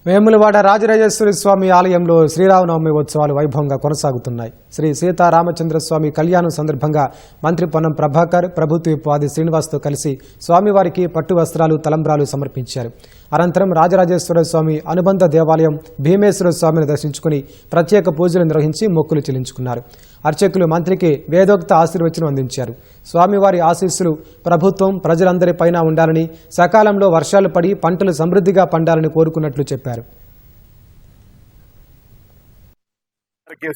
వేములవాడ రాజరాజేశ్వరి స్వామి ఆలయంలో శ్రీరామనవమి ఉత్సవాలు వైభవంగా కొనసాగుతున్నాయి. శ్రీ సీతారామచంద్రస్వామి కళ్యాణం సందర్భంగా మంత్రి పొన్నం ప్రభాకర్, ప్రభుత్వ విప్ ఆది శ్రీనివాస్తో కలిసి స్వామివారికి పట్టు వస్త్రాలు, తలంబ్రాలు సమర్పించారు. అనంతరం రాజరాజేశ్వర స్వామి అనుబంధ దేవాలయం భీమేశ్వర స్వామిని దర్శించుకుని ప్రత్యేక పూజలు నిర్వహించి మొక్కులు చెల్లించుకున్నారు. అర్చకులు మంత్రికి వేదోక్త ఆశీర్వచనం అందించారు. స్వామివారి ఆశీస్సులు ప్రభుత్వం ప్రజలందరిపైన ఉండాలని, సకాలంలో వర్షాలు పడి పంటలు సమృద్ధిగా పండాలని కోరుకున్నట్లు చెప్పారు.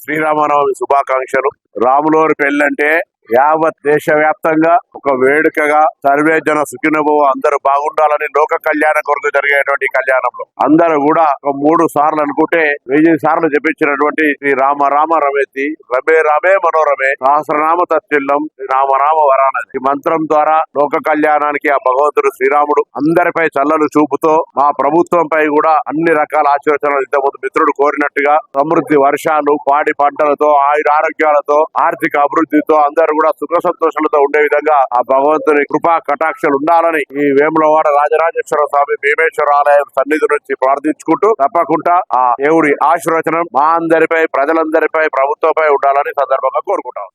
శ్రీరామనవమి శుభాకాంక్షలు. రాములోరి పెళ్ళంటే యావత్ దేశవ్యాప్తంగా ఒక వేడుకగా సర్వే జన సుఖినభవ అందరూ బాగుండాలని లోక కళ్యాణ కొరకు జరిగేటువంటి కళ్యాణంలో అందరూ కూడా ఒక 3 సార్లు అనుకుంటే 1000 సార్లు చెప్పించినటువంటి శ్రీ రామ రామ రమేతి రమే రమే మనోరమే సహస్రనామ తత్తిల్లం రామ రామ వరానది ఈ మంత్రం ద్వారా లోక కళ్యాణానికి ఆ భగవంతుడు శ్రీరాముడు అందరిపై చల్లలు చూపుతో మా ప్రభుత్వంపై కూడా అన్ని రకాల ఆశీర్వచనాలు ఇంతకుముందు మిత్రుడు కోరినట్టుగా సమృద్ధి వర్షాలు, పాడి పంటలతో, ఆయురారోగ్యాలతో, ఆర్థిక అభివృద్ధితో అందరూ కూడా సుఖ సంతోషాలతో ఉండే విధంగా ఆ భగవంతుని కృపా కటాక్షలు ఉండాలని ఈ వేములవాడ రాజరాజేశ్వర స్వామి భీమేశ్వర ఆలయం సన్నిధి నుంచి ప్రార్థించుకుంటూ తప్పకుండా ఆ దేవుడి ఆశీర్వచనం మా అందరిపై, ప్రజలందరిపై, ప్రభుత్వంపై ఉండాలని సందర్భంగా కోరుకుంటాం.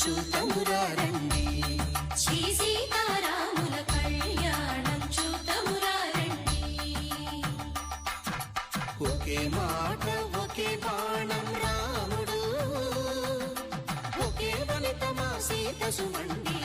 చూతమురారండి శ్రీ సీతారాముల కళ్యాణం చూతమురారండి. ఒకే మాట ఒకే బాణం రాముడు, ఒకే వనిత మా సీత సుమండి.